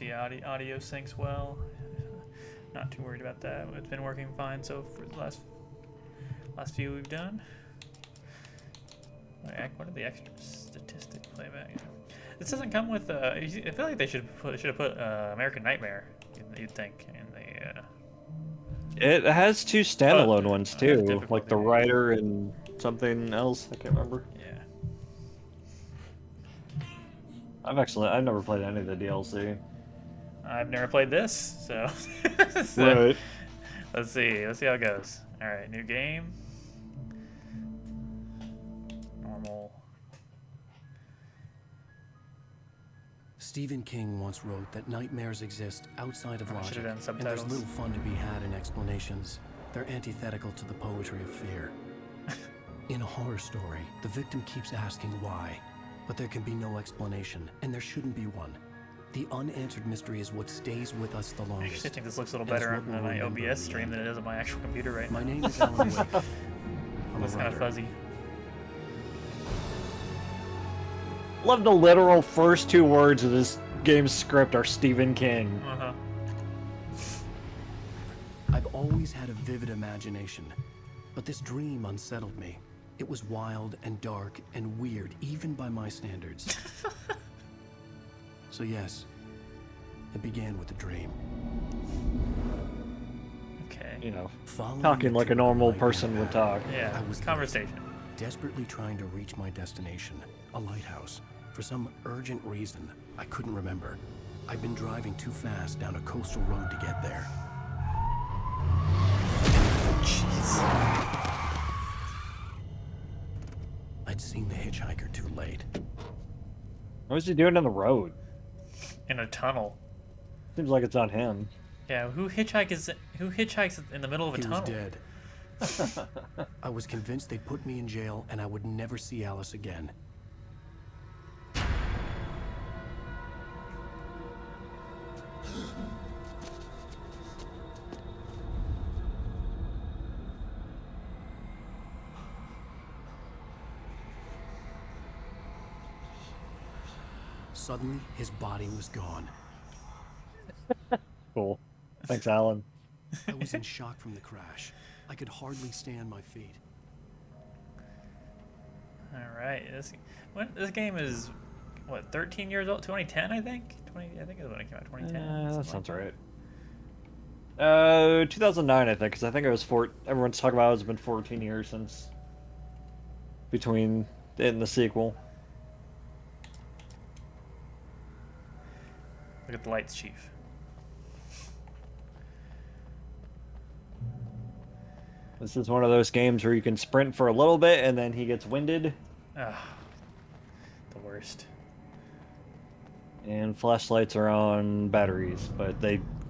the audio syncs well. Not too worried about that. It's been working fine so for the last few we've done. What are the extra statistics playback? This doesn't come with. I feel like they should have put American Nightmare. You'd think in the. It has two standalone ones too, like the difficulty. Rider and something else. I can't remember. Yeah. I've never played any of the DLC. I've never played this, so. Right. Let's see how it goes. All right, new game. Normal. Stephen King once wrote that nightmares exist outside of logic, should've done and subtitles. there's little fun to be had in explanations. They're antithetical to the poetry of fear. In a horror story, the victim keeps asking why, but there can be no explanation, and there shouldn't be one. The unanswered mystery is what stays with us the I longest. actually think this looks a little and it's better what we'll on my remember in OBS the stream end. than it is on my actual computer right now. My name is Alan Wake. I'm a It's kind of writer. fuzzy. Love the literal first two words of this game's script are Stephen King. Uh-huh. I've always had a vivid imagination, but this dream unsettled me. It was wild and dark and weird, even by my standards. So yes, it began with a dream. Okay. You know, Following talking the like a typical normal nightmare person would pattern, talk. Yeah. I was Conversation. desperately trying to reach my destination, a lighthouse. For some urgent reason, I couldn't remember. I'd been driving too fast down a coastal road to get there. Jeez. I'd seen the hitchhiker too late. What was he doing on the road? In a tunnel. Seems like it's on him. Yeah. Who hitchhikes in the middle of a He tunnel? was dead. I was convinced they'd put me in jail and I would never see Alice again. Suddenly, his body was gone. Cool. Thanks, Alan. I was in shock from the crash. I could hardly stand my feet. All right. This game is what 13 years old? 2010, I think. I think is when it came out. 2010. That something sounds like right. 2009, I think, because I think it was everyone's talking about it's been 14 years since between it and the sequel. Look at the lights, Chief. This is one of those games where you can sprint for a little bit and then he gets winded. Ah, the worst. And flashlights are on batteries, but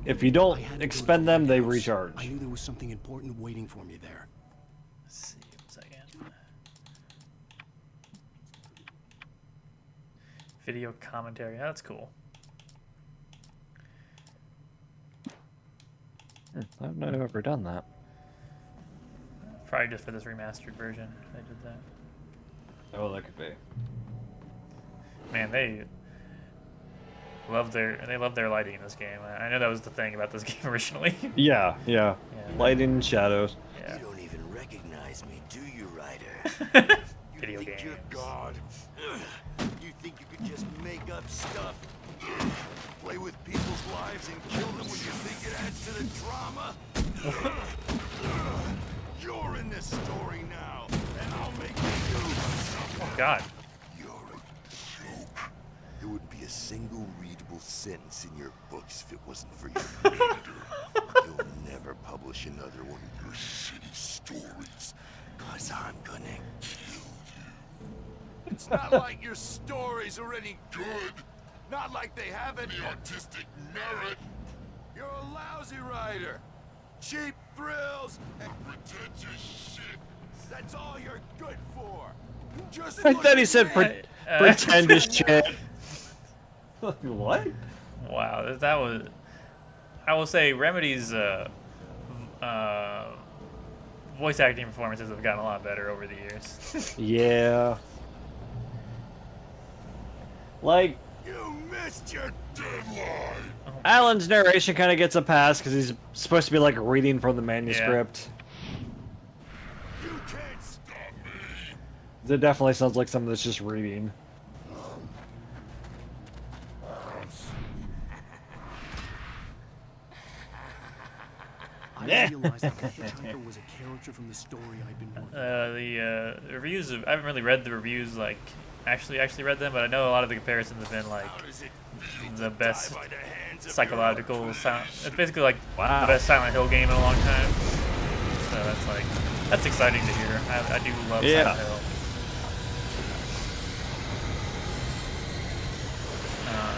if you I don't had to go to expend the them, they lighthouse. recharge. I knew there was something important waiting for me there. Let's see. 1 second. Video commentary. That's cool. I've not ever done that. Probably just for this remastered version. They did that. Oh, that could be. Man, they love their lighting in this game. I know that was the thing about this game originally. Yeah. Yeah. Lighting and shadows. Yeah. You don't even recognize me, do you, Ryder? You Video think games. you're God? You think you could just make up stuff? Play with people's lives and kill them when you think it adds to the drama? You're in this story now, and I'll make you suffer. Oh God. You're a joke. There wouldn't be a single readable sentence in your books if it wasn't for your editor. You'll never publish another one of your shitty stories, cause I'm gonna kill you. It's not like your stories are any good. Not like they have any artistic merit. You're a lousy writer. Cheap thrills and pretentious shit. That's all you're good for. Just I look thought he at said me. pretend as shit. What? Wow. That was. I will say Remedy's voice acting performances have gotten a lot better over the years. Yeah. Like, You missed your deadline. Oh Alan's narration kind of gets a pass because he's supposed to be like reading from the manuscript. You can't stop me. It definitely sounds like something that's just reading. I realized that the hitchhiker was a character from the story I'd been working on. The reviews I haven't really read the reviews like actually read them, but I know a lot of the comparisons have been like How does it feel the to best die by the hands of psychological sound. It's basically like Wow. the best Silent Hill game in a long time. So that's exciting to hear. I do love Yeah. Silent Hill.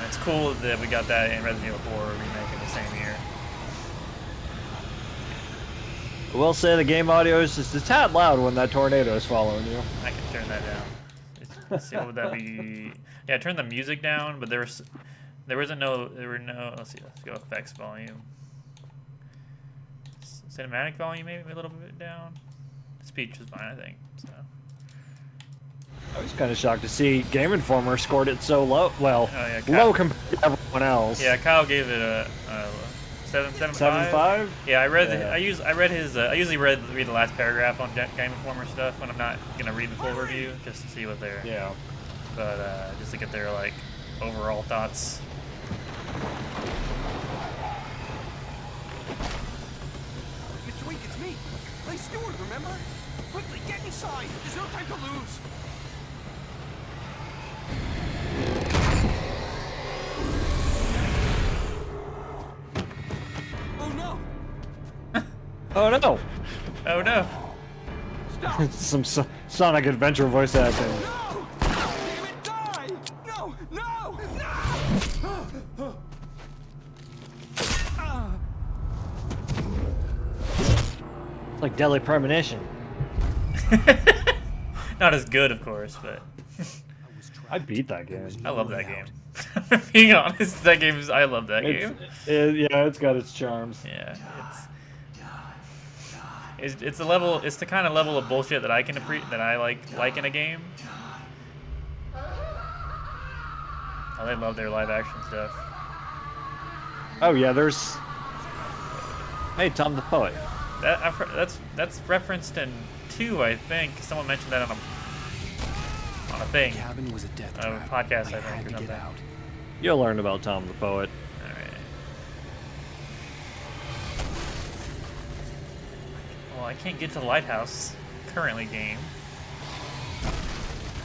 It's cool that we got that in Resident Evil 4 remake in the same year. I will say the game audio is just a tad loud when that tornado is following you. I can turn that down. Let's see, what would that be? Yeah, turn the music down, but there were no. Let's see. Let's go effects volume. Cinematic volume maybe a little bit down. Speech is fine, I think. So. I was kind of shocked to see Game Informer scored it so low. Well, Oh, yeah, Kyle- low compared to everyone else. Yeah, Kyle gave it a 7.5. 7.5? Yeah, I read. Yeah. I read his. I usually read the last paragraph on Game Informer stuff when I'm not gonna read the full review, just to see what they're. Yeah. But just to get their like overall thoughts. Mr. Wink, it's me. Play steward, remember? Quickly, get inside. There's no time to lose. Oh no! Oh no! Oh no! Stop! Some Sonic Adventure voice acting. No! Damn it, die! No! No! No! It's like Deadly Premonition. Not as good, of course, but I beat that game. I love that game. Being honest, that game is. I love that game. Yeah, it's got its charms. Yeah, it's the level. It's the kind of level of bullshit that I can that I like in a game. Oh, they love their live action stuff. Oh yeah, there's. Hey, Tom the Poet. That that's referenced in 2, I think. Someone mentioned that on a thing, The cabin was a death a trap. podcast, I I had think, or to get something. out. You'll learn about Tom the Poet. All right. Well, I can't get to the lighthouse currently. Game.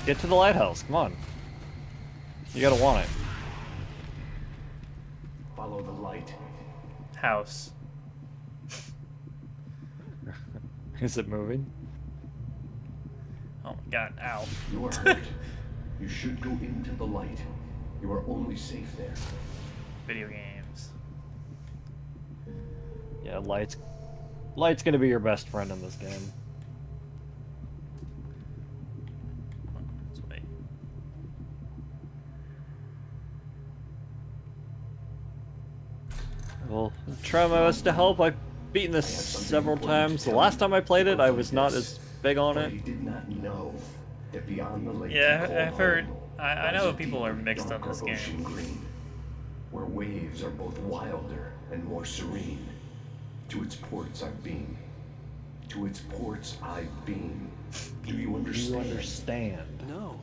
Get to the lighthouse. Come on. You gotta want it. Follow the light. House. Is it moving? Oh my god! Ow. You are hurt. You should go into the light. You are only safe there. Video games. Yeah, light's gonna be your best friend in this game. Let's wait. Well, try my best to help. I've beaten this several times. The last time I played it, I was not as big on But it. he did not know that beyond the lake. Yeah, he called I've heard. home I lies know a people are deep, mixed on darker this ocean game. green, where waves are both wilder and more serene. To its ports I've been. To its ports I've been. Do you You understand? understand. No.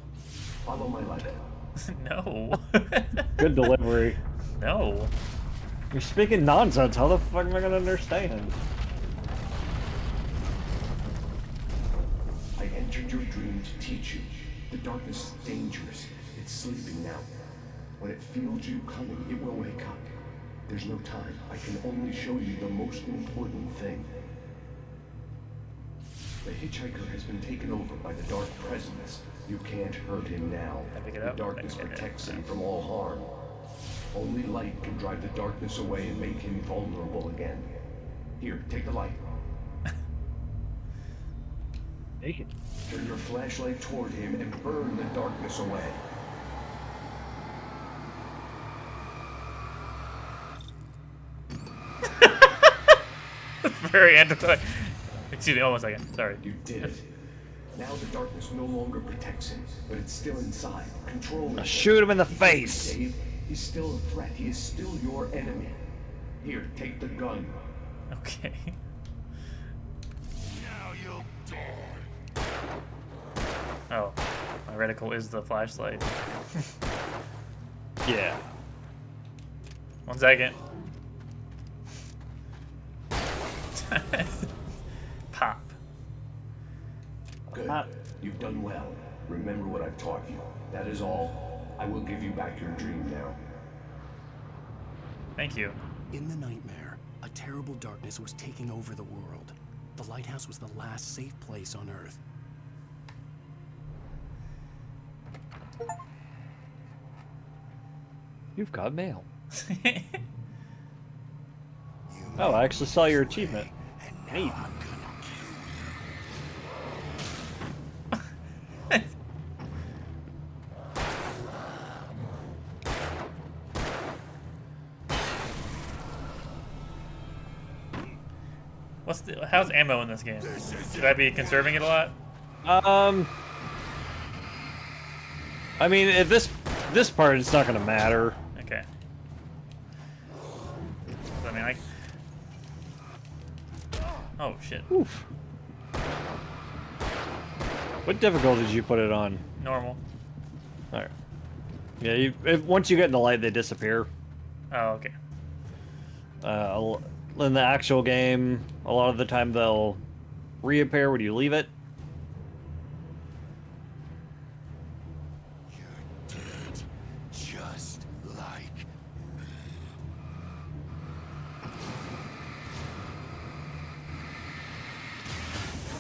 Follow my light. No. Good delivery. No. You're speaking nonsense. How the fuck am I gonna understand? I entered your dream to teach you. The darkness is dangerous. It's sleeping now. When it feels you coming, it will wake up. There's no time. I can only show you the most important thing. The hitchhiker has been taken over by the dark presence. You can't hurt him now. I pick it The up? darkness Okay. protects him from all harm. Only light can drive the darkness away and make him vulnerable again. Here, take the light. Take it. Turn your flashlight toward him and burn the darkness away. Very anti. Excuse me. Oh, 1 second. Sorry. You did it. Now the darkness no longer protects him, but it's still inside, controlling him. Shoot him in the face. Dave, He's still a threat. He is still your enemy. Here, take the gun. Okay. Now you'll die. Oh, my reticle is the flashlight. Yeah. 1 second. Pop. Good. You've done well. Remember what I've taught you. That is all. I will give you back your dream now. Thank you. In the nightmare, a terrible darkness was taking over the world. The lighthouse was the last safe place on Earth. You've got mail. You Oh, I actually saw your achievement. and now Neat. I'm gonna How's ammo in this game? Should I be conserving it a lot? I mean, at this part, it's not gonna matter. Okay. I mean, oh shit. Oof. What difficulty did you put it on? Normal. All right. Yeah, once you get in the light, they disappear. Oh, okay. In the actual game, a lot of the time they'll reappear when you leave it. You're dead. Just like me.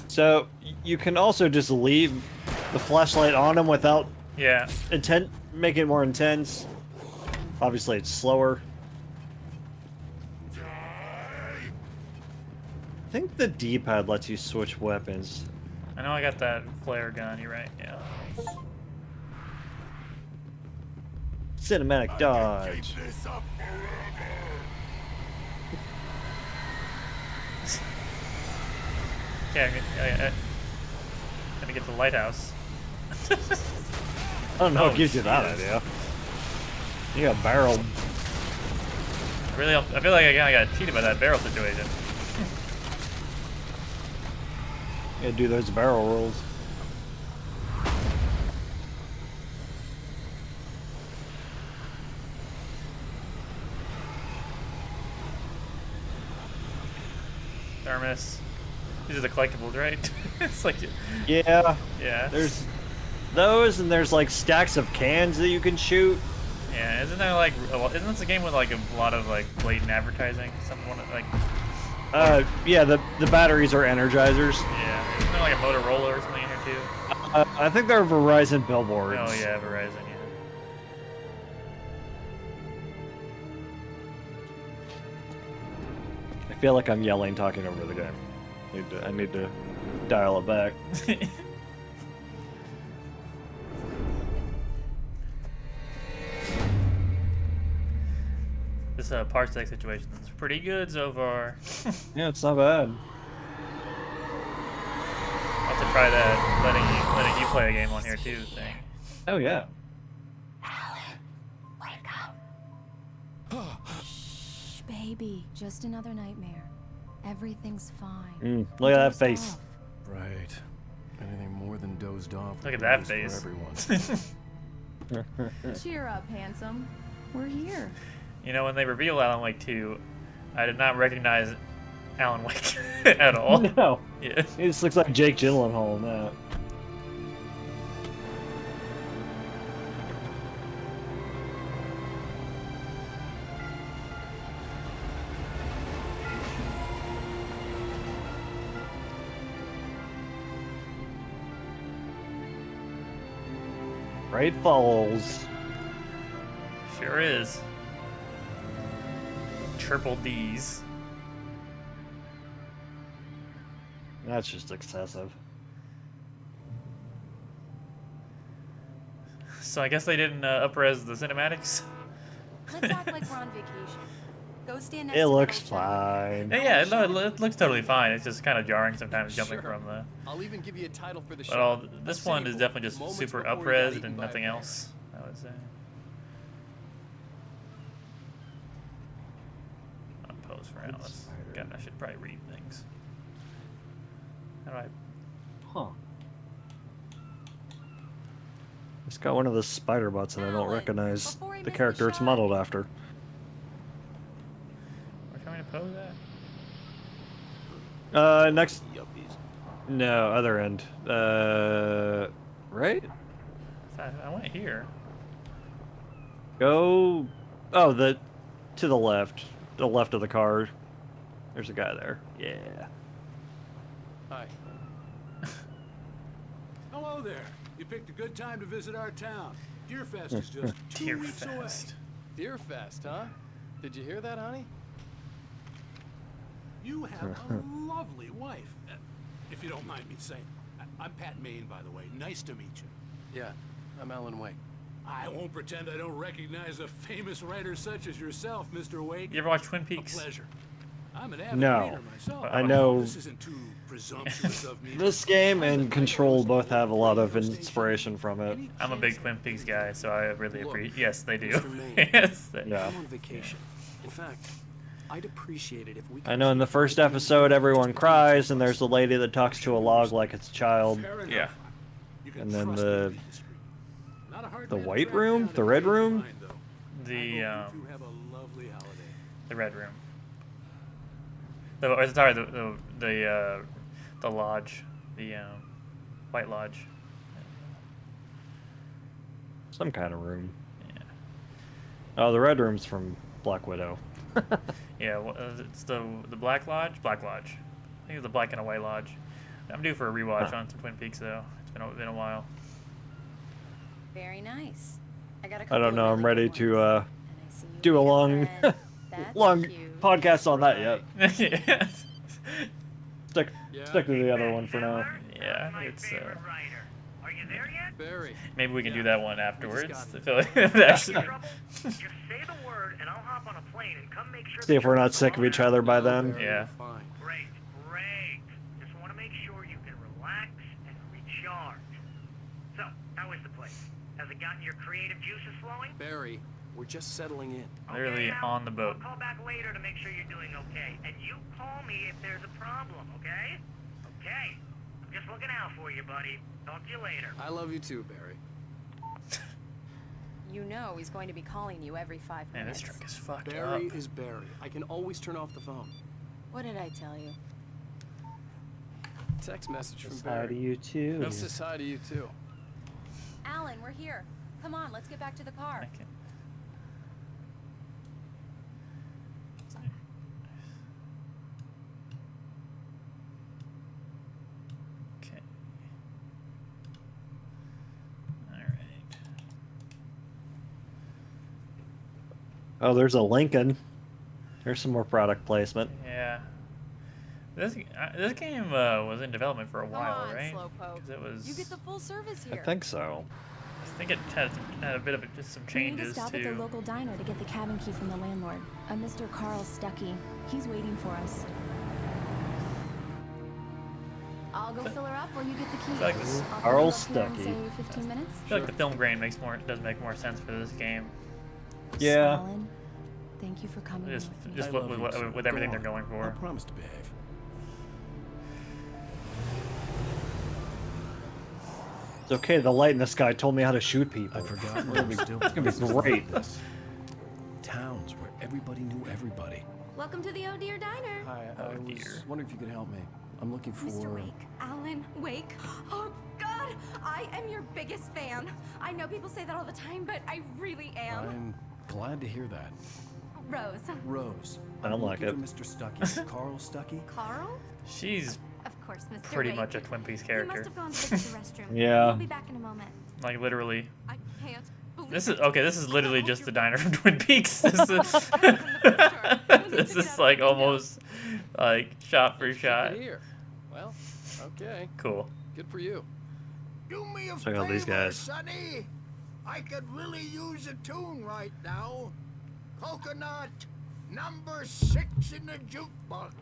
So you can also just leave the flashlight on them without Yeah. make it more intense. Obviously, it's slower. I think the D-pad lets you switch weapons. I know I got that flare gun. You're right. Yeah. Cinematic dodge. Keep this up forever. Yeah. Gonna get the lighthouse. I don't know Oh, what gives you that Jesus. idea. You got barreled. I feel like I kind of got cheated by that barrel situation. You gotta do those barrel rolls. Thermos. These are the collectibles, right? It's like, Yeah, yeah. there's those, and there's like stacks of cans that you can shoot. Yeah, isn't that like, isn't this a game with like a lot of like blatant advertising? Someone like, Yeah, the batteries are energizers. yeah, isn't there like a Motorola or something in here too? I think they're Verizon billboards. Oh yeah, Verizon, yeah. I feel like I'm yelling, talking over the game. I need to dial it back. This parsec situation is pretty good so far. Yeah, it's not bad. I'll have to try that, letting you play a game on here too thing. Oh yeah. Shh, baby, just another nightmare. Everything's fine. Look at that Dozed face. off. Right. Anything more than dozed off. Look at would be that worse face. For everyone. Cheer up, handsome. We're here. You know, when they revealed Alan Wake 2, I did not recognize Alan Wake at all. No, Yeah. he just looks like Jake Gyllenhaal in that. Right Falls. Sure is. Triple D's. That's just excessive. So I guess they didn't up-res the cinematics? Let's act like we're on vacation. Go stand next It to looks that old gentleman. fine. Yeah, no, it looks totally fine. It's just kind of jarring sometimes jumping Sure. from the... I'll even give you a title for the But show. this A one city is boy, definitely just moments super before he got up-resed eaten and by a nothing bear. else, I would say. Morales. God, I should probably read things. How do I? Huh. It's got one of the spider bots, and I don't Alan, recognize before I the miss the character it's shot. modeled after. We're trying to pose that. Next. Yuppies. No, other end. Right? I went here. Go. Oh, to the left of the car. There's a guy there. Yeah. Hi. Hello there. You picked a good time to visit our town. Deerfest is just 2 Deer weeks away. Fest. Deerfest, huh? Did you hear that, honey? You have a lovely wife. If you don't mind me saying. I'm Pat Maine, by the way. Nice to meet you. Yeah, I'm Alan Wake. I won't pretend I don't recognize a famous writer such as yourself, Mr. Wake. You ever watch Twin A Peaks? pleasure. I'm an avid No. reader myself. I know This isn't too presumptuous of me. this game and Control both have a lot of inspiration from it. I'm a big Twin Peaks guy, so I really Look, appreciate. Yes, they do. Mr. Maine. Yes. They... Yeah. I'm on vacation. In fact, I'd appreciate it if we could I know in the keep first arguing episode just everyone between cries, two and of there's us. a lady that talks to a log like it's a child. Fair enough. Yeah. You can And then trust me the- to be discreet. Not a hard the man to white track room? down The if red you room? mind, though. The I hope you two have a lovely holiday. the red room. The lodge, the White Lodge. Some kind of room. Yeah. Oh, the red room's from Black Widow. Yeah, it's the Black Lodge. Black Lodge. I think it's the Black and White Lodge. I'm due for a rewatch on some Twin Peaks though. It's been a while. Very nice. I got a I couple don't of know. I'm really ready good to ones. And I see you do a made long, friend. That's long cute. podcast on that yet. Yeah. Stick to the other one for now. Yeah, it's Are you there yet? Barry. maybe we can do that one afterwards. got I feel like actually, Trouble? Just say the word and I'll hop on a plane and come make sure. See if we're not sick of each other by then. Barry, Yeah. you're Fine. Great, great. Just want to make sure you can relax and recharge. So, how is the place? Has it gotten your creative juices flowing? Barry, we're just settling in. literally Al. on the boat. I'll call back later to make sure you're doing okay. And you call me if there's a problem, okay? Okay. I'm just looking out for you, buddy. Talk to you later. I love you too, Barry. You know he's going to be calling you every 5 Man, minutes. this truck is fucked Barry up. is Barry. I can always turn off the phone. What did I tell you? Text message from Hi to Barry. you too. No, says hi to you too. Alan, we're here. Come on, let's get back to the car. I can- Okay. All right. Oh, there's a Lincoln. There's some more product placement. Yeah. This game was in development for a Come while, on, right? Slowpoke. 'Cause it was. You get the full service I here. think so. I think it had a bit of just some We need to changes stop at the to. local diner to get the cabin key from the landlord, a Mr. Carl Stuckey. He's waiting for us. I'll go fill her up while you get the key. feel like this- I'll pick Carl you up here in, Stuckey. say, 15 minutes? I feel like the film grain does make more sense for this game. Yeah. Alan, thank you for coming Just with me. just I with, love with, you with, too. with Go everything they're on. going I for. promise to behave. It's okay. The light in the sky told me how to shoot people. I forgot where we still. It's gonna be great. Towns where everybody knew everybody. Welcome to the Oh Dear Diner. Hi, Oh, I was dear. wondering if you could help me. I'm looking for. Mr. Wake. Alan Wake. Oh, God. I am your biggest fan. I know people say that all the time, but I really am. I'm glad to hear that. Rose. Rose. I don't like looking it. for Mr. Stuckey. Carl Stuckey. Carl? She's Of course, Mr. pretty Wake. much a Twin Peaks He must character. have gone to visit the restroom. Yeah. We'll be back in a moment. Like literally. I can't believe This it. is okay. This is I literally hope just the you're- diner from Twin Peaks. This is this is like almost like shot for shot. Here. Well, okay. Cool. Good for you. Do me a Check out these favor, guys. Sonny. I could really use a tune right now. Coconut, number 6 in the jukebox.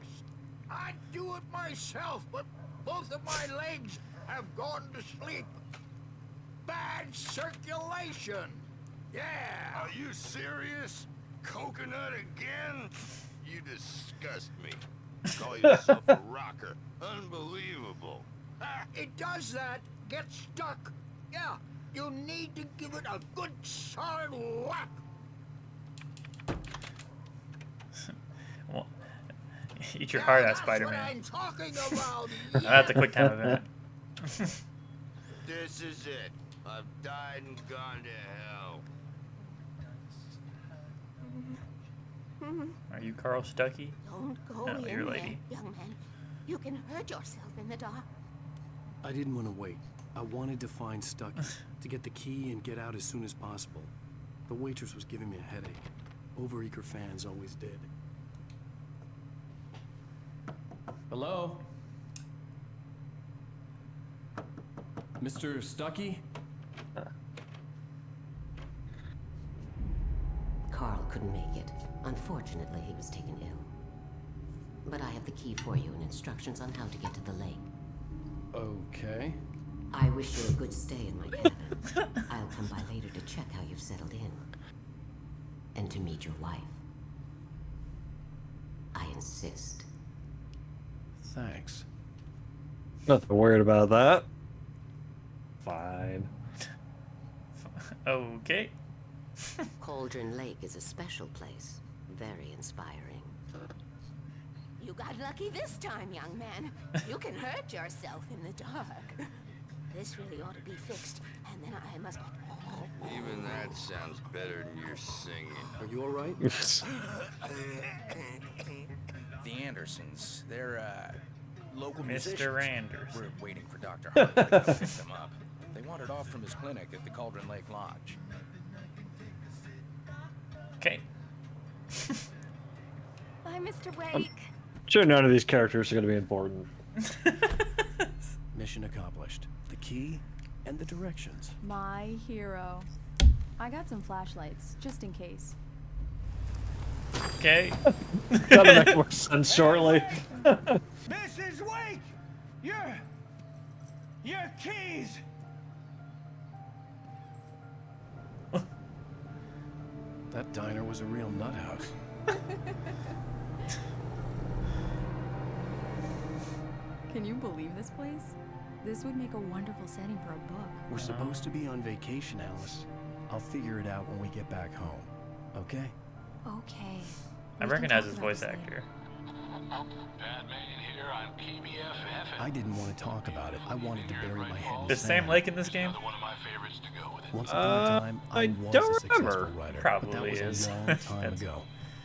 I'd do it myself, but both of my legs have gone to sleep. Bad circulation. Yeah. Are you serious? Coconut again? You disgust me. Call yourself a rocker. Unbelievable. It does that. Get stuck. Yeah, you need to give it a good solid whack. Well, eat your heart out, That's what Spider-Man. I'm talking about. That's a quick time event. This is it. I've died and gone to hell. Are you Carl Stuckey? Don't go No, in you're there, lady. young man. You can hurt yourself in the dark. I didn't want to wait. I wanted to find Stucky, to get the key and get out as soon as possible. The waitress was giving me a headache. Overeager fans always did. Hello? Mr. Stucky? Carl couldn't make it. Unfortunately, he was taken ill. But I have the key for you and instructions on how to get to the lake. Okay. I wish you a good stay in my cabin. I'll come by later to check how you've settled in. And to meet your wife. I insist. Thanks. Nothing weird about that. Fine. Okay. Cauldron Lake is a special place. Very inspiring. You got lucky this time, young man. You can hurt yourself in the dark. This really ought to be fixed, and then I must... Even that sounds better than your singing. Are you all right? The Andersons, they're, local Mr. musicians. Anders. We're waiting for Dr. Harper to come pick them up. They wandered off from his clinic at the Cauldron Lake Lodge. Okay. Bye, Mr. Wake. Sure, none of these characters are going to be important. Mission accomplished. The key and the directions. My hero. I got some flashlights, just in case. Okay. That'll make more sense shortly. Mrs. Wake! Your keys! That diner was a real nut house. Can you believe this place? This would make a wonderful setting for a book. We're supposed to be on vacation, Alice. I'll figure it out when we get back home. Okay? Okay. I recognize his voice actor. Pat Main here on PBFF. I didn't want to talk about it. I wanted to bury my head in Is the Sam sand. Lake in this game? One of my favorites to go with it. Once upon a time, I I was don't a successful remember. writer. Probably but that was is. a long time ago.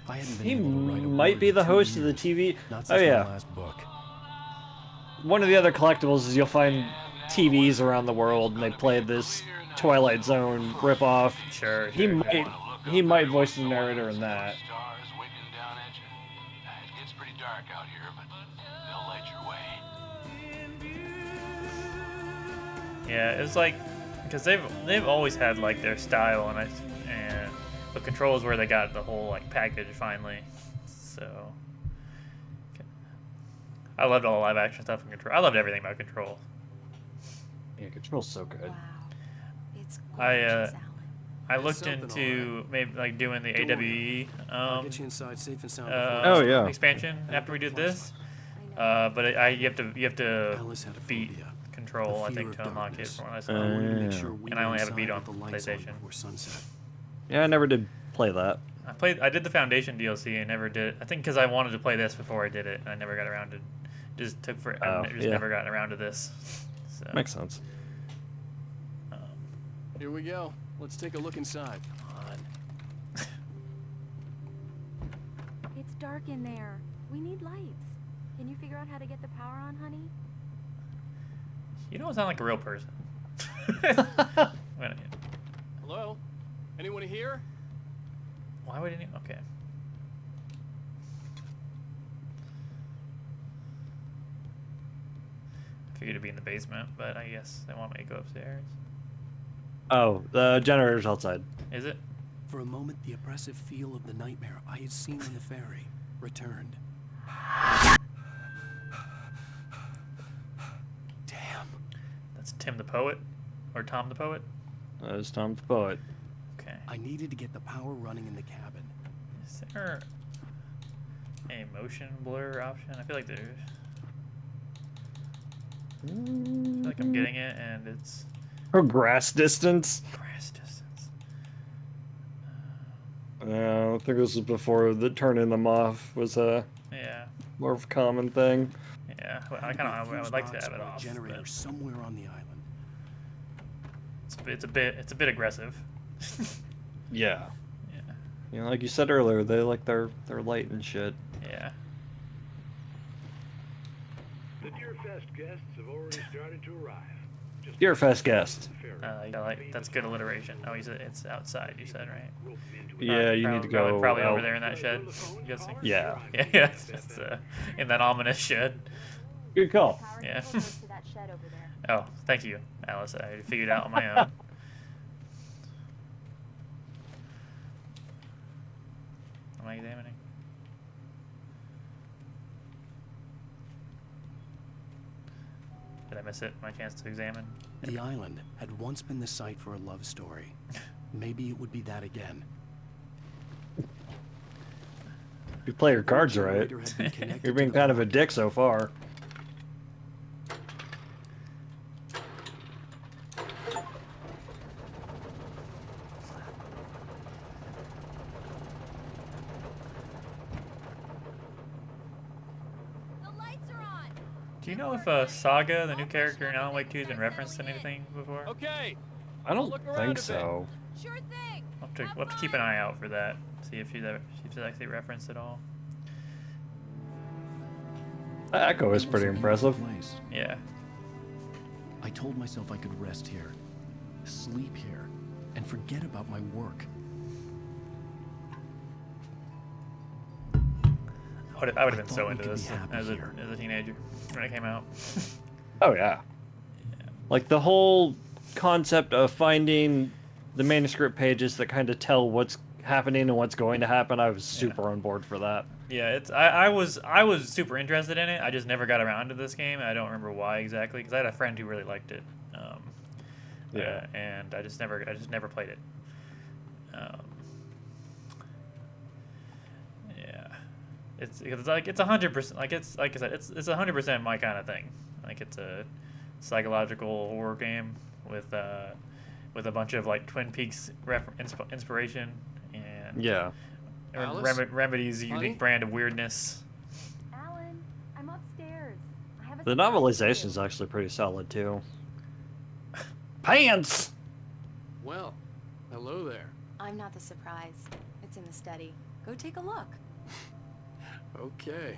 I hadn't been He able to write a might word be in the 2 host of the years. TV. Not Oh since yeah. my last book. One of the other collectibles is you'll find TVs around the world, and they played this Twilight Zone ripoff. Sure. He might voice the narrator in that. Stars waiting down at you. It gets pretty dark out here, but they'll light your way. Yeah, it's like because they've always had like their style, and the Control is where they got the whole like package finally. So I loved all the live action stuff in Control. I loved everything about Control. Yeah, Control's so good. Wow. It's I gorgeous, Alan. I It's looked something, into maybe like doing the Don't AWE I'll get you inside safe and sound. Oh, yeah. expansion after we did this. But you have to Alice had a beat phobia. Control, The I fear think, of to unlock it darkness. from what I I saw. wanted to make sure we And I were only have a inside beat on with the lights on PlayStation. before sunset. Yeah, I never did play that. I did the Foundation DLC and never did. I think because I wanted to play this before I did it, and I never got around to. Just took for. Oh, I've just yeah. never gotten around to this. So. Makes sense. Here we go. Let's take a look inside. It's dark in there. We need lights. Can you figure out how to get the power on, honey? You don't sound like a real person. Wait, Hello? Anyone here? why would any? Okay. I figured it'd be in the basement, but I guess they want me to go upstairs. Oh, the generator's outside. Is it? For a moment, the oppressive feel of the nightmare I had seen on the ferry returned. Damn. That's Tim the Poet, or Tom the Poet. That was Tom the Poet. Okay. I needed to get the power running in the cabin. Is there a a motion blur option? I feel like there's. I feel like I'm getting it, and it's Oh, grass distance. grass distance. I think this was before the turning them off was a Yeah. more of a common thing. Yeah. Well, I would like to have it Or a off. generator But somewhere on the island. it's a bit aggressive. Yeah. Yeah. You know, like you said earlier, they like their light and shit. Yeah. The Deerfest guests have already started to arrive. Deerfest guest. Yeah, that's good alliteration. Oh, you said it's outside. You said, right? Yeah, you need to go Probably over out. there in that shed. I'm guessing. Yeah. Yeah. It's, in that ominous shed. Good call. Yeah. Oh, thank you, Alice. I figured it out on my own. Am I examining? Did I miss it? My chance to examine? The island had once been the site for a love story. Maybe it would be that again. You play your cards right. You're being kind of a dick so far. Do you know if Saga, the new character in Alan Wake 2, has been referenced in anything before? Okay. I don't think so. We'll have to keep an eye out for that. See if she's actually referenced at all. That echo is pretty impressive. Yeah. I told myself I could rest here, sleep here, and forget about my work. I would have been so into this as a teenager when it came out. Oh yeah. Like the whole concept of finding the manuscript pages that kind of tell what's happening and what's going to happen, I was super on board for that. Yeah, I was super interested in it. I just never got around to this game. I don't remember why exactly, because I had a friend who really liked it. And I just never played it. Yeah, it's 100%. Like it's like I said, it's 100% my kind of thing. Like it's a psychological horror game with a bunch of like Twin Peaks inspiration and Remedy's unique brand of weirdness. Alan, I'm upstairs. I have a The novelization is actually pretty solid too. Pants. Well, hello there. I'm not the surprise. It's in the study. Go take a look. Okay.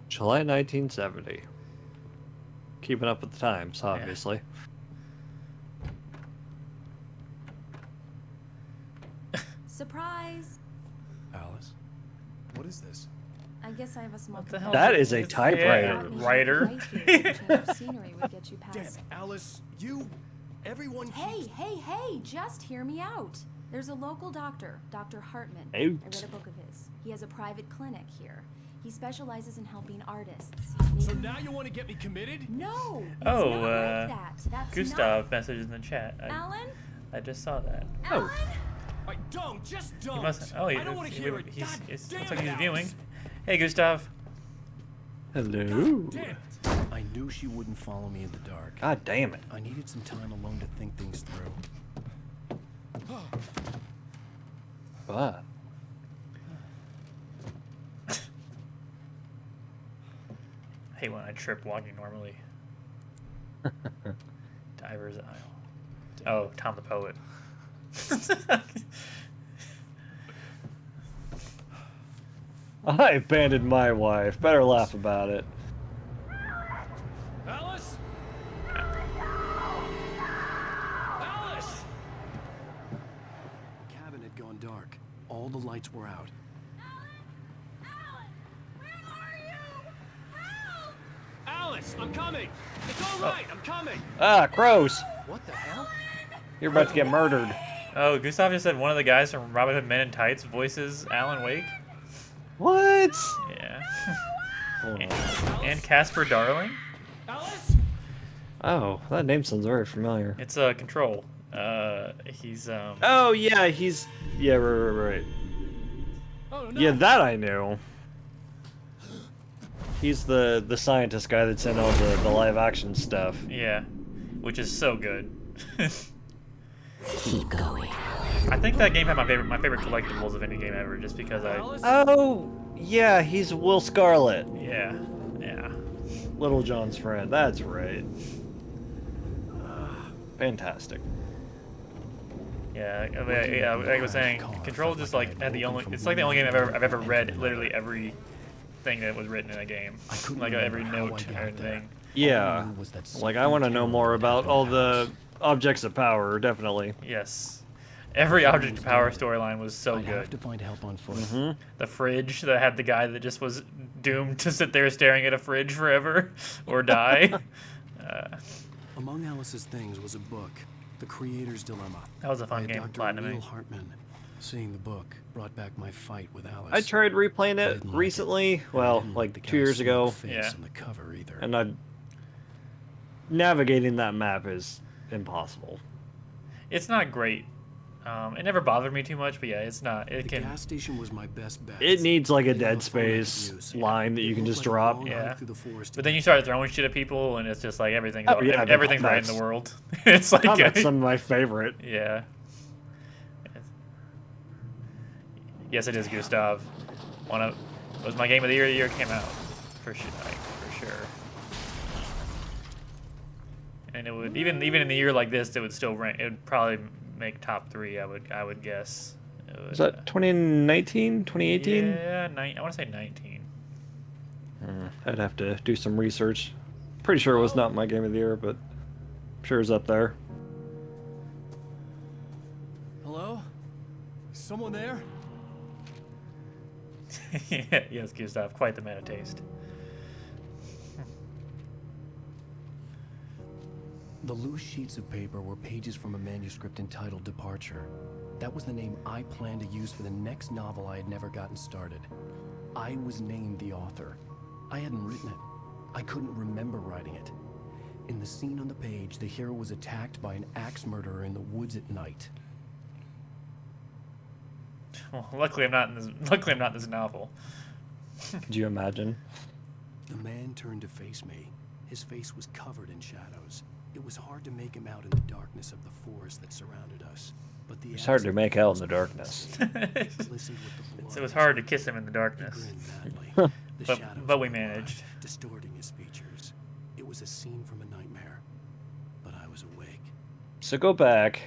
July 1970. Keeping up with the times, obviously. Surprise! Alice, what is this? I guess I have a small. That is a typewriter. Writer. Scenery would get you past. Damn, Alice, everyone. Hey! Just hear me out. There's a local doctor, Dr. Hartman. Out. I read a book of his. He has a private clinic here. He specializes in helping artists. So now you want to get me committed? No. Oh, not like that. That's Gustav messages in the chat. Alan? I just saw that. Alan? Just He don't. must. Oh, I don't want to hear it. He's, God it's damn looks like it, he's Alice. viewing. Hey, Gustav. Hello. I knew she wouldn't follow me in the dark. God damn it. I needed some time alone to think things through. What? I hate when I trip walking normally. Diver's Isle. Oh, Tom the Poet. I abandoned my wife. Better laugh about it. Alice? Alice! The cabin had gone dark. All the lights were out. Alice, I'm coming. It's all right. I'm coming. Ah, crows. What the hell? You're about to get murdered. Oh, Gustav just said one of the guys from Robin Hood Men in Tights voices Alan Wake. What? Yeah. Hold on. And Casper Darling. Alice? Oh, that name sounds very familiar. It's Control. He's Oh yeah, he's right. Oh, no. Yeah, that I knew. He's the scientist guy that's in all the live action stuff. Yeah, which is so good. Keep going. I think that game had my favorite collectibles of any game ever, just because I. Oh, yeah, he's Will Scarlet. Yeah, yeah. Little John's friend. That's right. Fantastic. Yeah, like I was saying, Control just like had the only. It's like the only game I've ever read literally everything that was written in a game, like every note and everything. Yeah, like I want to know more about all the objects of power, definitely. Yes, every object of power storyline was so I'd good. have to find help on foot. The fridge that had the guy that just was doomed to sit there staring at a fridge forever or die. Among Alice's things was a book, The Creator's Dilemma. That was a fun by game, Dr. platinuming. Neil Hartman. Seeing the book brought back my fight with Alice. I tried replaying it recently, well, like 2 years ago. Yeah. On the cover either. And navigating that map is impossible. It's not great. It never bothered me too much, but yeah, it's not. It The can. gas station was my best bet. It needs like a They have Dead phone I could Space use. line that you can just drop. Yeah. through the forest But then you start throwing shit at people, and it's just like everything's Oh, yeah, the everything's right in the combats. world. It's like Combat's some of my favorite. yeah. Yes, it is Gustav. It was my game of the year came out for sure, for sure. And it would even in the year like this, it would still rank. It would probably make top 3. I would guess. It would, Was that 2019, 2018? Yeah, I want to say 19. I'd have to do some research. Pretty sure it was not my game of the year, but I'm sure it's up there. Hello? Is someone there? Yes, Gustav, quite the man of taste. The loose sheets of paper were pages from a manuscript entitled Departure. That was the name I planned to use for the next novel I had never gotten started. I was named the author. I hadn't written it. I couldn't remember writing it. In the scene on the page, the hero was attacked by an axe murderer in the woods at night. Well, luckily I'm not in this novel. Could you imagine? The man turned to face me. His face was covered in shadows. It was hard to make him out in the darkness of the forest that surrounded us. But the It's hard to make out in the darkness. It was hard to kiss him in the darkness. But we managed. Distorting his features. It was a scene from a nightmare. But I was awake. So go back.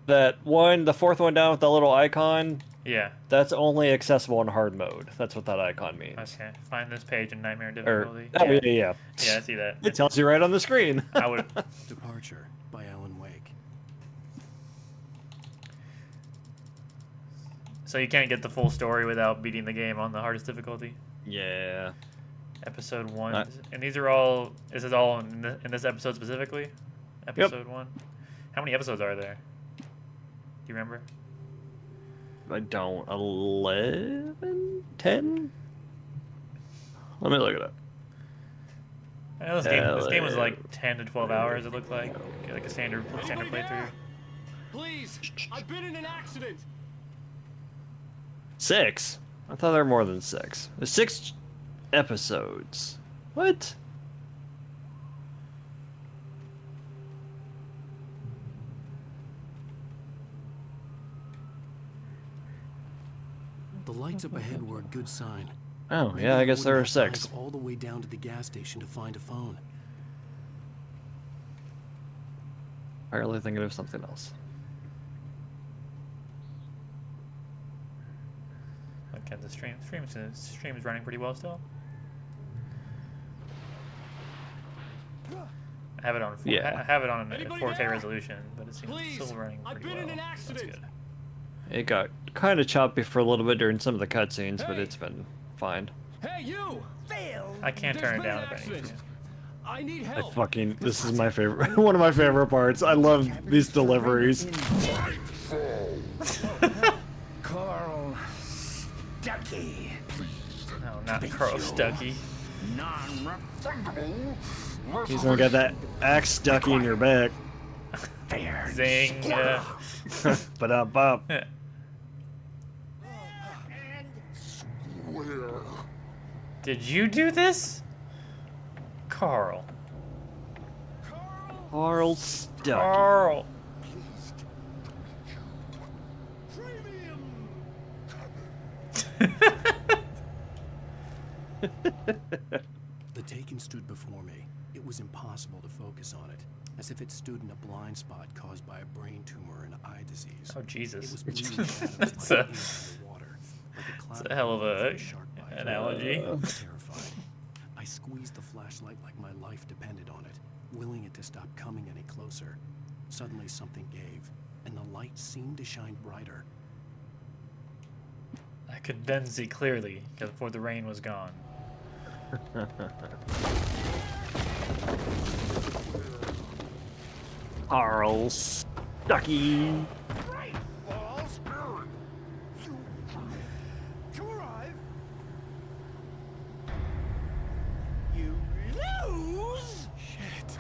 That one, the fourth one down with the little icon. Yeah. That's only accessible in hard mode. That's what that icon means. Okay. Find this page in nightmare Or, difficulty. oh yeah, yeah. Yeah, I see that. It tells you right on the screen. I would. Departure by Alan Wake. So you can't get the full story without beating the game on the hardest difficulty. Yeah. Episode 1, and these are all. This is all in this episode specifically. Episode 1. How many episodes are there? Do you remember? I don't. 11? 10? Let me look it up. I know this game was like 10 to 12 hours. It looked like a standard playthrough. Please, I've been in an accident. 6? I thought there were more than 6. There's 6 episodes. What? The lights up ahead were a good sign. Oh, Maybe yeah, I guess there are wouldn't have to 6. hike all the way down to the gas station to find a phone. Apparently thinking of something else. Okay, the stream is running pretty well still. I have it on. Yeah. I have it on a 4K resolution, but it seems still running I've pretty been well. in an accident. It got kind of choppy for a little bit during some of the cutscenes, but it's been fine. Hey, you! I can't turn it down if I need accident. to. I need I help. fucking, this is my favorite, one of my favorite parts. I love these deliveries. Carl Stucky. No, not Carl Stucky. Non-refundable. He's gonna get that axe stuck in your back. Zing. Ba-da-bop. Did you do this? Carl. Carl Stucky. Carl. The Taken stood before me. It was impossible to focus on it, as if it stood in a blind spot caused by a brain tumor and eye disease. Oh, Jesus. It was bleeding atoms That's like a- ink in the water, like a cloud It's a hell of a from shark bite. analogy. I was terrified. I squeezed the flashlight like my life depended on it, willing it to stop coming any closer. Suddenly something gave, and the light seemed to shine brighter. I could then see clearly before the rain was gone. Carl Stucky. Balls. To arrive. You lose. Shit.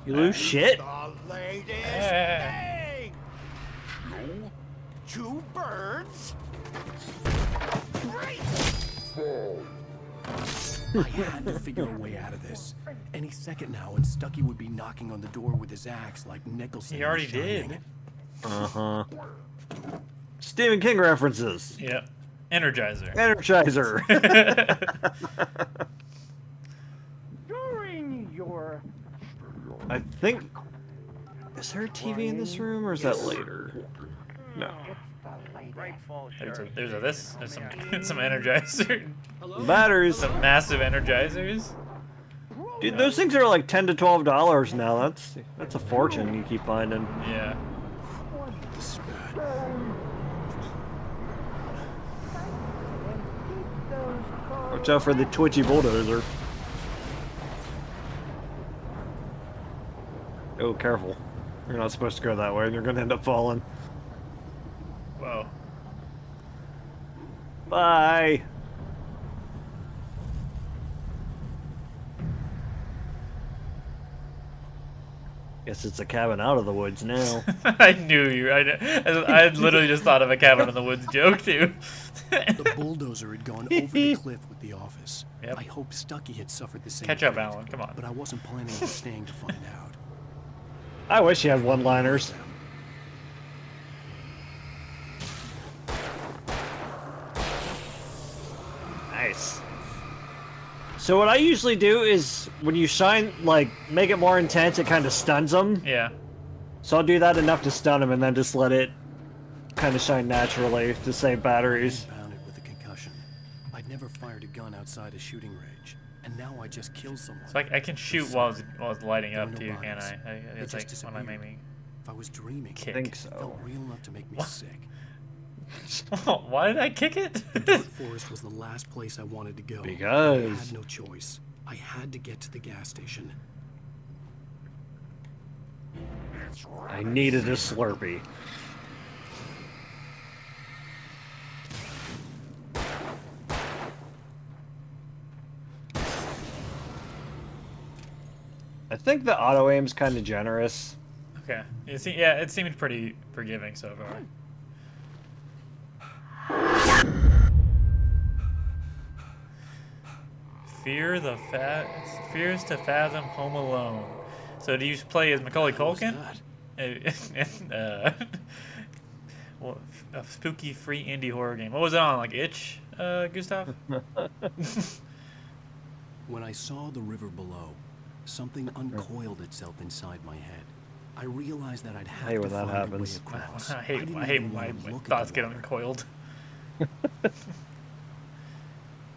You lose shit? The latest Eh. thing. No. 2 birds. I had to figure a way out of this. Any second now, and Stucky would be knocking on the door with his axe like Nicholson. He already in Shining. did. Uh-huh. Stephen King references. Yeah. Energizer. Energizer. During your I think... Is there a TV in this room, or is that later? No. There's some some Energizer. Batteries. Some massive Energizers. Dude, those things are like $10 to $12 now. That's a fortune you keep finding. Yeah. Watch out for the twitchy bulldozer. Oh, careful. You're not supposed to go that way. You're going to end up falling. Whoa. Bye. Guess it's a cabin out of the woods now. I knew you. I literally just thought of a cabin in the woods joke too. The bulldozer had gone over the cliff with the office. Yep. I hope Stucky had suffered the same Catch up, fate, Alan. Come on. But I wasn't planning on staying to find out. I wish you had one-liners. Nice. So what I usually do is when you shine, like, make it more intense, it kind of stuns them. Yeah. So I'll do that enough to stun them and then just let it kind of shine naturally to save batteries. Pounded with a concussion. I'd never fired a gun outside a shooting range, and now I just killed someone. So I can shoot while it's lighting There up were no too, can't bodies. I? They It's just like when I'm disappeared. aiming. If I was dreaming, Kick. I think it so. felt real enough to make me sick. Why did I kick it? The dark forest was the last place I wanted to go. I Because- had no choice. I had to get to the gas station. I needed a Slurpee. I think the auto aim's kind of generous. Okay. Yeah, it seemed pretty forgiving so far. Fears to fathom Home Alone. So do you play as Macaulay Culkin? Well, a spooky free indie horror game. What was it on? Like Itch, Gustav? When I saw the river below, something uncoiled itself inside my head. I realized that I'd have hate to when that find happens. a way across. I hate didn't when even my want to look at thoughts the get water. uncoiled.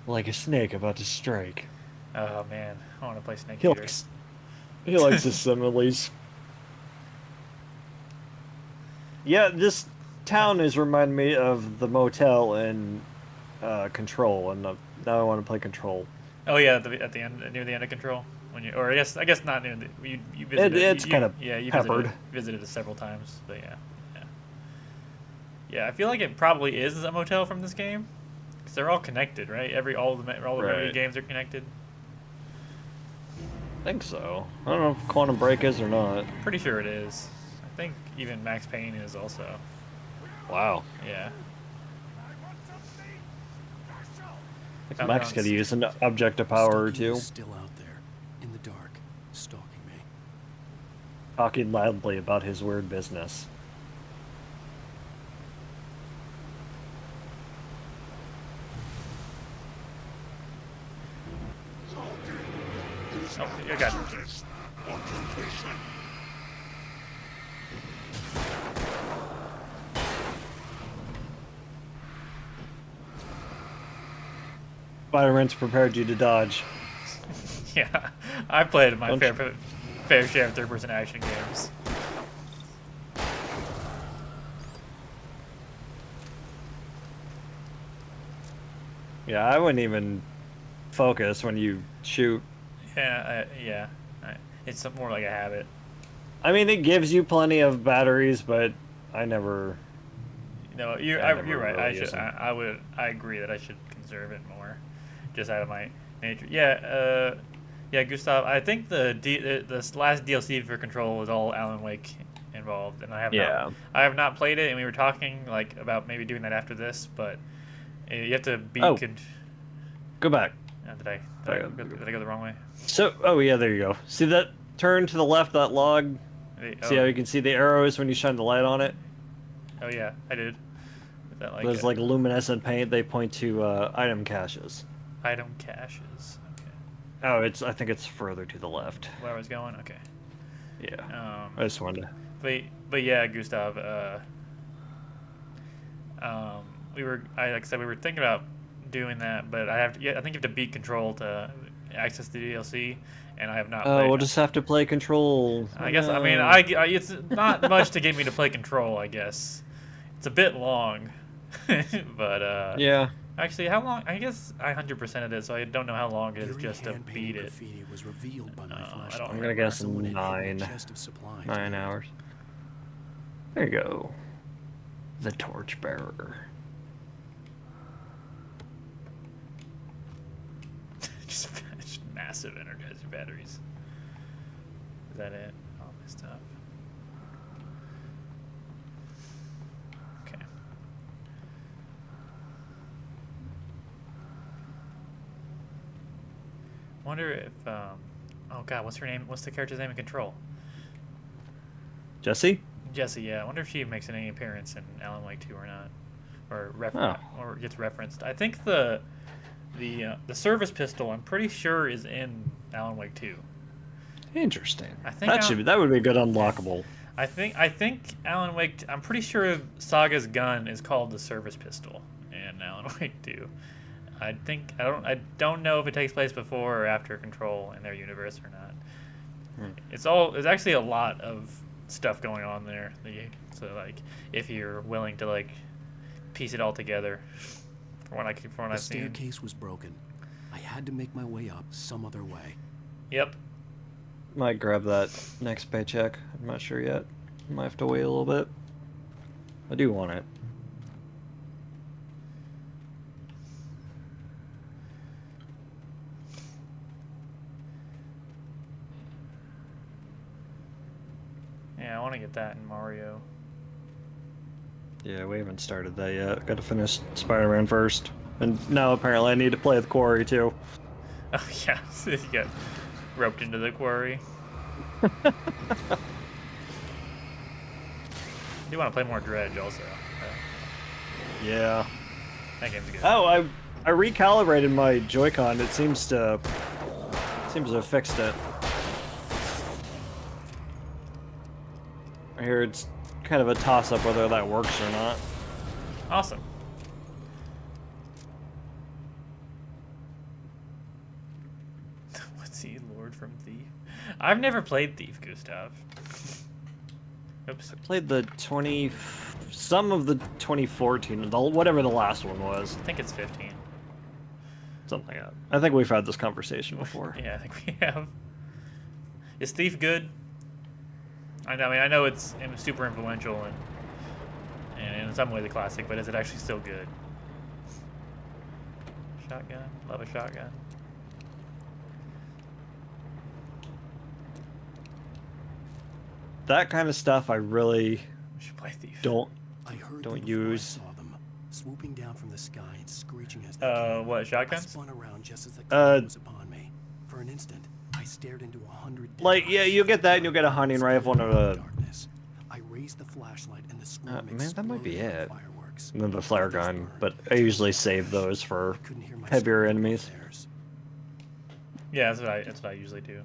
Like a snake about to strike. Oh man, I want to play Snake He Eater. likes his similes. Yeah, this town is reminding me of the motel in Control, and now I want to play Control. Oh yeah, at the end, near the end of Control, when you, or I guess not near the, you visited. It's you- kind of yeah, you peppered. visited it several times, but yeah. I feel like it probably is a motel from this game, because they're all connected, right? All the memory Right. games are connected. I think so. I don't know if Quantum Break is or not. Pretty sure it is. I think even Max Payne is also. Wow. Yeah. Like Max could use an object of power or Stucky two. is still out there, in the dark, stalking me. Talking loudly about his weird business. Oh, you got it. Spider-Man's prepared you to dodge. Yeah, I played my Don't fair share of third-person action games. Yeah, I wouldn't even focus when you shoot. Yeah, it's more like a habit. I mean, it gives you plenty of batteries, but I never. No, you're right. I should. I agree that I should conserve it more, just out of my nature. Yeah, Gustav. I think the last DLC for Control was all Alan Wake involved, and I have not played it. And we were talking like about maybe doing that after this, but you have to beat. Go back. Did I go the wrong way? So, oh yeah, there you go. See that turn to the left, that log? See how you can see the arrows when you shine the light on it? Oh yeah, I did. Is that like There's like luminescent paint. They point to item caches. Item caches. Okay. Oh, I think it's further to the left. Where I was going. Okay. Yeah. I just wanted to. But yeah, Gustav. We were like I said, we were thinking about doing that, but I think you have to beat Control to access the DLC, and I have not. Oh, we'll just have to play Control. I guess. I mean, it's not much to get me to play Control. I guess it's a bit long, but yeah. Actually, how long? I guess I 100%ed it, so I don't know how long it is just to beat it. Was revealed by my I'm gonna guess 9 hours. There you go. The Torchbearer. just massive Energizer batteries. Is that it? All my stuff. Okay. Wonder if oh god, what's her name? What's the character's name in Control? Jessie? Jessie, yeah. I wonder if she makes any appearance in Alan Wake 2 or not, or or gets referenced. I think the service pistol, I'm pretty sure, is in Alan Wake 2. Interesting. I think that would be a good unlockable. I think Alan Wake. I'm pretty sure Saga's gun is called the service pistol in Alan Wake 2. I don't know if it takes place before or after Control in their universe or not. There's actually a lot of stuff going on there. So like, if you're willing to like piece it all together, from what I've seen. The staircase was broken. I had to make my way up some other way. Yep. Might grab that next paycheck. I'm not sure yet. Might have to wait a little bit. I do want it. Yeah, I want to get that in Mario. Yeah, we haven't started that yet. Got to finish Spider-Man first. And now apparently I need to play with Quarry too. Oh yeah, you got roped into the quarry. I do want to play more Dredge also. Yeah. That game's good. Oh, I recalibrated my Joy-Con. It seems to have fixed it. I hear it's kind of a toss-up whether that works or not. Awesome. What's he, Lord from Thief? I've never played Thief, Gustav. Oops. I played some of the 2014, whatever the last one was. I think it's 15. Something like that. I think we've had this conversation before. Yeah, I think we have. Is Thief good? I know it's super influential and in some ways a classic, but is it actually still good? Shotgun? Love a shotgun. That kind of stuff I really should play Thief. don't I heard don't them use. before I saw them. swooping down from the sky and screeching as they came. What, I shotguns? spun around just as the cloud was upon me. For an instant, I stared into 100 dead Like, yeah, eyes. you'll get that, and you'll get a hunting rifle and a. Darkness. I raised the flashlight and the swarm Man, that might be exploded it. like fireworks. And then the flare gun, but I usually save those for heavier enemies. Yeah, that's what I usually do.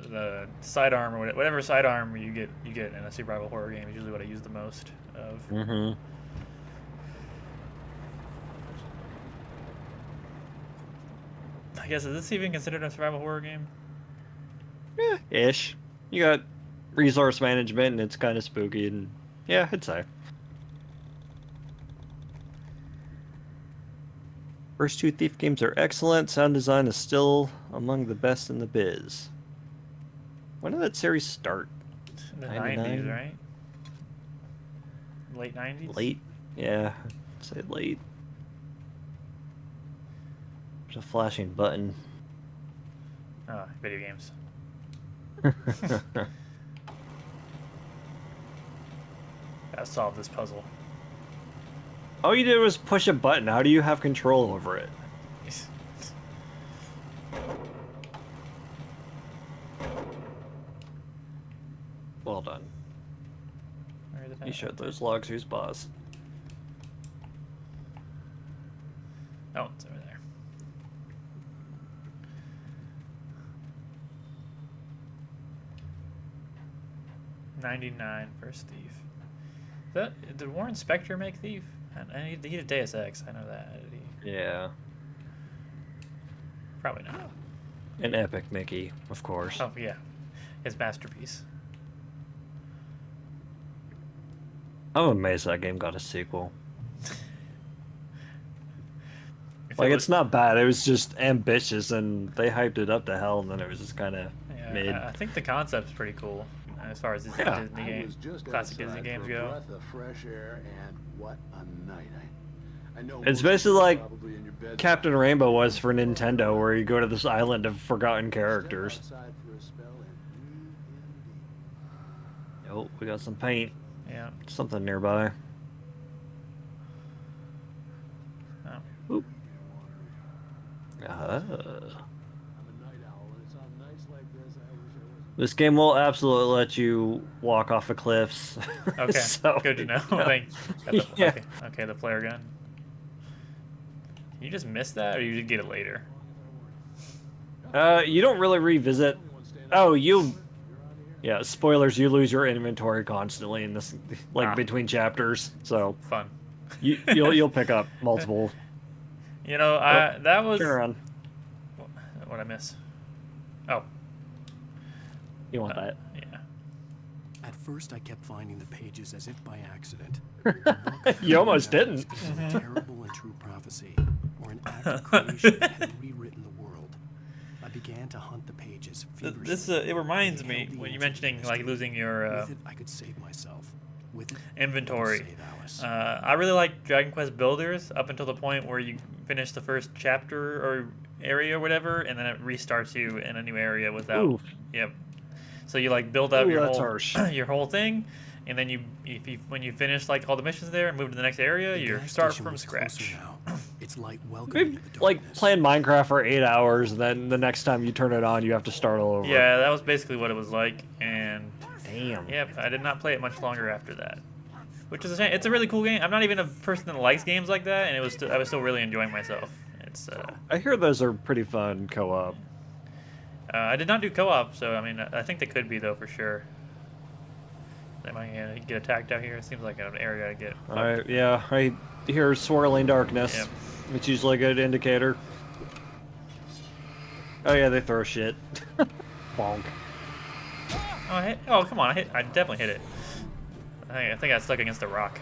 The sidearm or whatever sidearm you get in a survival horror game is usually what I use the most of. Mm-hmm. I guess, is this even considered a survival horror game? Yeah, ish. You got resource management, and it's kind of spooky, and yeah, I'd say. First two Thief games are excellent. Sound design is still among the best in the biz. When did that series start? The 99? 90s, right? Late 90s? Late? Yeah, I'd say late. There's a flashing button. Oh, video games. Gotta solve this puzzle. All you did was push a button. How do you have control over it? Well done. You showed those logs. Who's boss? Oh, it's over there. '99 First Thief. Did Warren Spector make Thief? He did Deus Ex. I know that. Did he? Yeah. Probably not. An epic Mickey, of course. Oh yeah, his masterpiece. I'm amazed that game got a sequel. Like, it's not bad. It was just ambitious, and they hyped it up to hell, and then it was just kind of mid. I think the concept's pretty cool as far as Disney classic Disney games go. Breath of fresh air, and what a night! I know It's basically like Captain Rainbow was for Nintendo, where you go to this island of forgotten characters. Oh, we got some paint. Yeah. Something nearby. Oh. Oop. This game will absolutely let you walk off of cliffs. Okay, So, good to know. Thanks. Yeah. Okay, the flare gun. You just missed that, or you did get it later? You don't really revisit. Oh, yeah. Spoilers. You lose your inventory constantly in this, like between chapters. So fun. You'll pick up multiple. You know, that was. Turn around. What I miss? Oh. You want that? Yeah. At first, I kept finding the pages as if by accident. You almost didn't. A terrible and true prophecy, or an act of creation that had rewritten the world. I began to hunt the pages. This it reminds me when you mentioning like losing your With it, I could save myself. With it, inventory. I could save Alice. I really like Dragon Quest Builders up until the point where you finish the first chapter or area or whatever, and then it restarts you in a new area without. Ooh. Yep. So you like build up Ooh, your that's whole harsh. your whole thing, and then when you finish like all the missions there and move to the next area, you start from scratch. It's like welcoming Maybe, like playing Minecraft for 8 hours, and then the next time you turn it on, you have to start all over. Yeah, that was basically what it was like, and damn. Yep, I did not play it much longer after that, which is a shame. It's a really cool game. I'm not even a person that likes games like that, and I was still really enjoying myself. It's. I hear those are pretty fun co-op. I did not do co-op, so I mean, I think they could be though for sure. Am I gonna get attacked out here? It seems like an area to get. Yeah, I hear swirling darkness. Yep. It's usually a good indicator. Oh yeah, they throw shit. Bonk. Oh, come on! I definitely hit it. I think I stuck against a rock.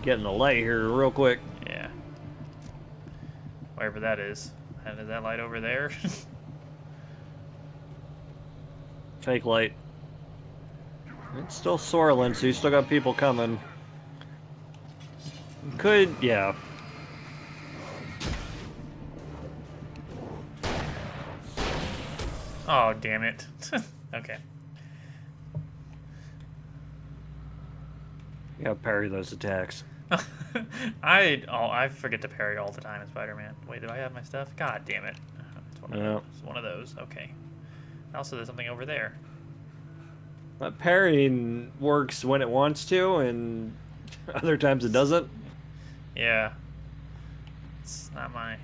Getting the light here real quick. Yeah. Wherever that is. And is that light over there? Fake light. It's still swirling, so you still got people coming. Could, yeah. Oh, damn it. Okay. Yeah, parry those attacks. I forget to parry all the time in Spider-Man. Wait, do I have my stuff? God damn it. It's one of those. Okay. Also, there's something over there. Parrying works when it wants to, and other times it doesn't. Yeah. It's not my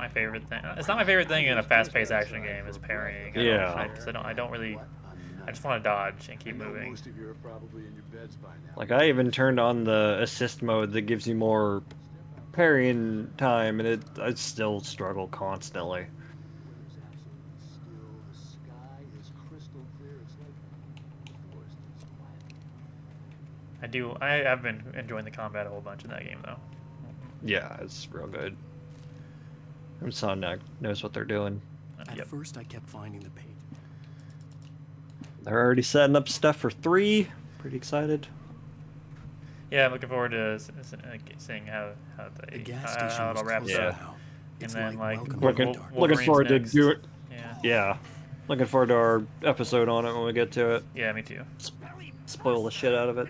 favorite thing. It's not my favorite thing in a fast-paced action game is parrying. I don't really. I just want to dodge and keep moving. Most of you are probably in your beds by now. Like, I even turned on the assist mode that gives you more parrying time, and I still struggle constantly. I've been enjoying the combat a whole bunch in that game, though. Yeah, it's real good. Insomniac knows what they're doing. At first, I kept finding the page. They're already setting up stuff for 3. Pretty excited. Yeah, I'm looking forward to seeing how it all wraps up. And then looking forward to do it. Yeah. Yeah. Looking forward to our episode on it when we get to it. Yeah, me too. Spoil the shit out of it.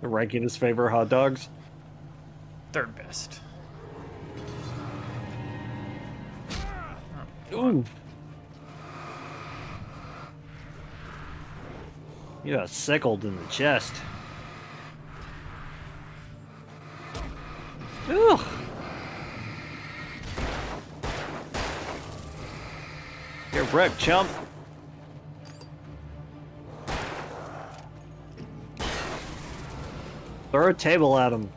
Ranking his favorite hot dogs. 3rd best. Ooh. You got sickled in the chest. Ugh. Get wrecked, chump. Throw a table at him.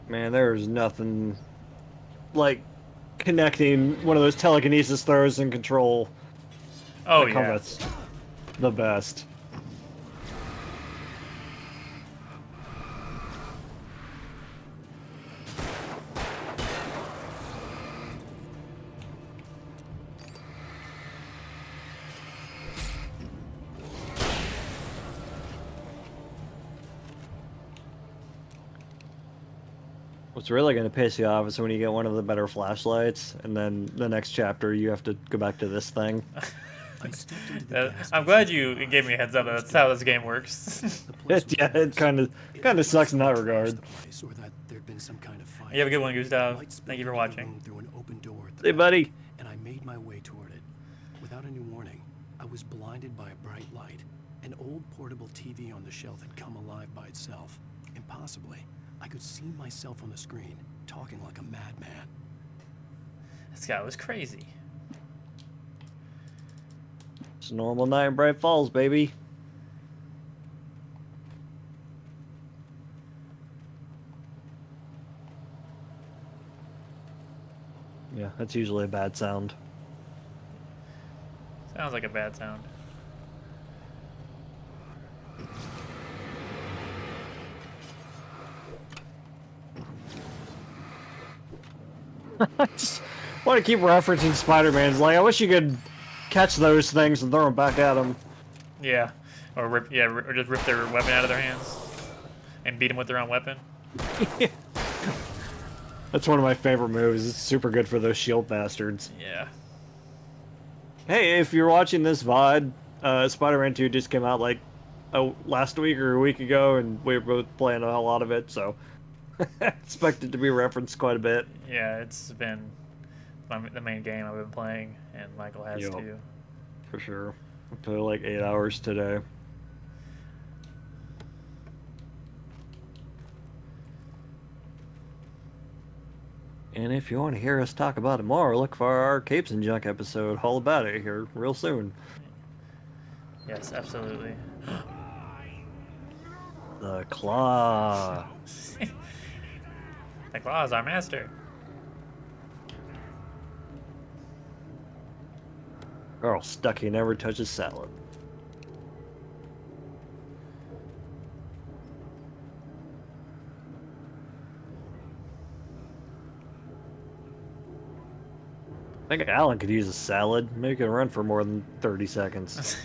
Man, there's nothing like connecting one of those telekinesis throws and control. Oh, that yeah. combat's the best. What's really going to piss you off is when you get one of the better flashlights, and then the next chapter you have to go back to this thing. I'm glad you gave me a heads up. That's how this game works. it kind of sucks in that regard. You have a good one, Gustav. Thank you for watching. Hey, buddy. And I made my way toward it. Without any warning, I was blinded by a bright light. An old portable TV on the shelf had come alive by itself. Impossibly, I could see myself on the screen, talking like a madman. This guy was crazy. It's a normal night in Bright Falls, baby. Yeah, that's usually a bad sound. Sounds like a bad sound. I just want to keep referencing Spider-Man. Like, I wish you could catch those things and throw them back at them. Yeah, or just rip their weapon out of their hands and beat them with their own weapon. That's one of my favorite moves. It's super good for those shield bastards. Yeah. Hey, if you're watching this VOD, Spider-Man 2 just came out like last week or a week ago, and we were both playing a lot of it, so expect it to be referenced quite a bit. Yeah, it's been the main game I've been playing, and Michael has too. For sure. I played like 8 hours today. And if you want to hear us talk about it more, look for our Capes and Junk episode all about it here real soon. Yes, absolutely. The Claw. The Claw is our master. Carl Stuckey never touches salad. I think Alan could use a salad. Maybe he can run for more than 30 seconds.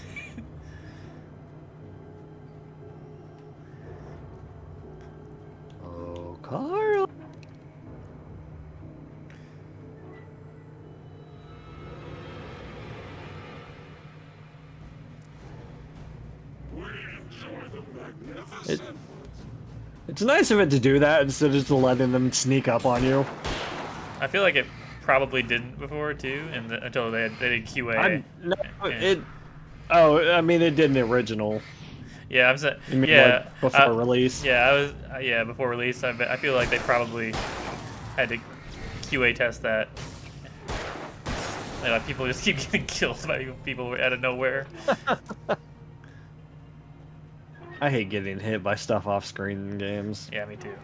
Oh, Carl. It's nice of it to do that instead of just letting them sneak up on you. I feel like it probably didn't before too, until they did QA. I mean, it did in the original. Yeah, I'm saying. You mean, Yeah, like, before release? Yeah, I was. Yeah, before release. I feel like they probably had to QA test that. Like, people just keep getting killed by people out of nowhere. I hate getting hit by stuff off screen in games. Yeah, me too.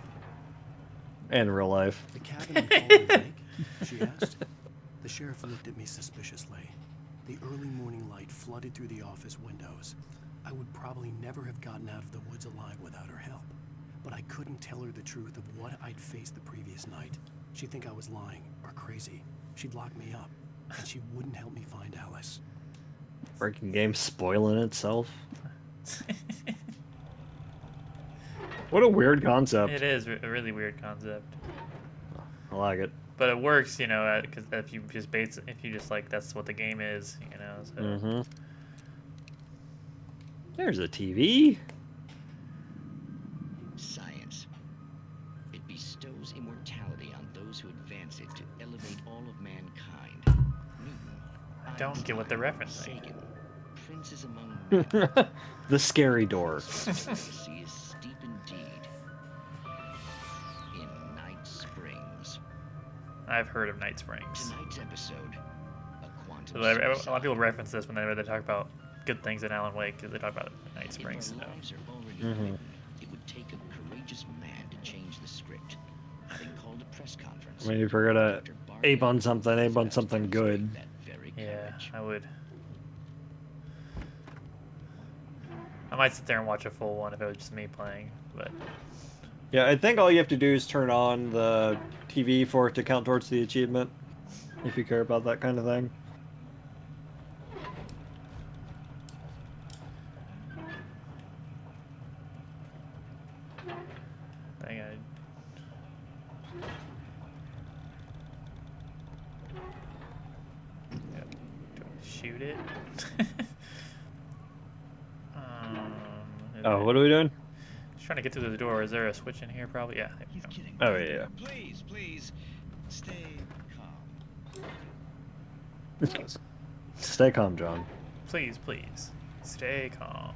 And real life. The cabin in Calder Lake? She asked. The sheriff looked at me suspiciously. The early morning light flooded through the office windows. I would probably never have gotten out of the woods alive without her help. But I couldn't tell her the truth of what I'd faced the previous night. She'd think I was lying or crazy. She'd lock me up, and she wouldn't help me find Alice. Freaking game spoiling itself. What a weird concept. It is a really weird concept. I like it. But it works, you know, because if you just like that's what the game is, you know. So. Mm-hmm. There's a TV. Science. It bestows immortality on those who advance it to elevate all of mankind. Newton, I don't get what they're referencing. Sagan, princes among men. The scary door. Sea is steep indeed. In Night Springs. I've heard of Night Springs. Tonight's episode, a quantum. So a lot of people reference this whenever they talk about good things in Alan Wake, because they talk about Night Springs. If our lives are already written, it would take a courageous man to change the script. Having called a press conference. I mean, if we're gonna ape on something good. Yeah, I would. I might sit there and watch a full one if it was just me playing, but. Yeah, I think all you have to do is turn on the TV for it to count towards the achievement, if you care about that kind of thing. Shoot it. Oh, what are we doing? Just trying to get through the door. Is there a switch in here? Probably. Yeah. Oh yeah. Please, stay calm. Stay calm, John. Please, stay calm.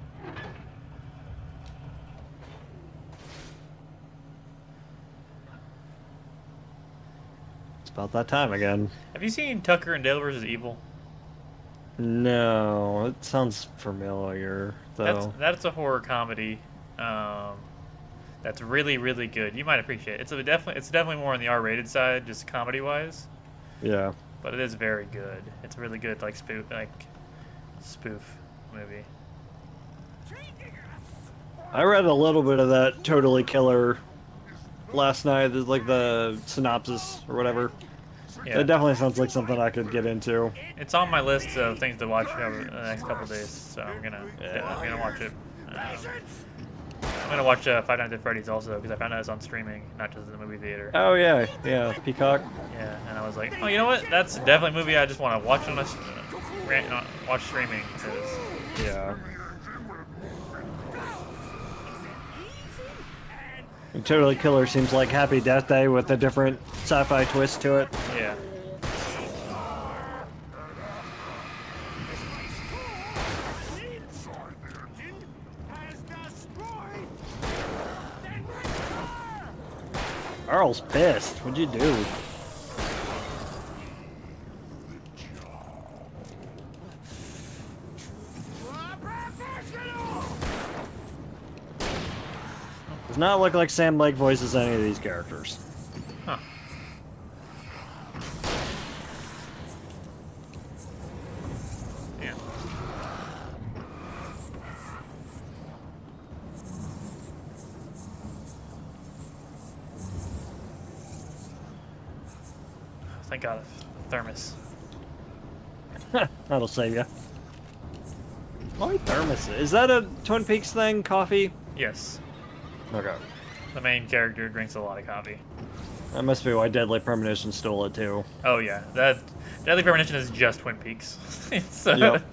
It's about that time again. Have you seen Tucker and Dale vs. Evil? No, it sounds familiar though. That's a horror comedy. That's really, really good. You might appreciate it. It's definitely more on the R-rated side, just comedy-wise. Yeah. But it is very good. It's a really good spoof movie. I read a little bit of that Totally Killer last night. There's like the synopsis or whatever. Yeah. It definitely sounds like something I could get into. It's on my list of things to watch over the next couple of days, so I'm gonna watch it. I'm gonna watch Five Nights at Freddy's also because I found out it's on streaming, not just in the movie theater. Oh yeah, Peacock. Yeah, and I was like, oh, you know what? That's definitely a movie I just want to watch watch streaming because yeah. And Totally Killer seems like Happy Death Day with a different sci-fi twist to it. Yeah. Carl's pissed. What'd you do? Does not look like Sam Lake voices any of these characters. Huh. Yeah. Thank God, thermos. That'll save you. Oh, thermos. Is that a Twin Peaks thing? Coffee? Yes. Okay. The main character drinks a lot of coffee. That must be why Deadly Premonition stole it too. Oh yeah, that Deadly Premonition is just Twin Peaks. It's Yep.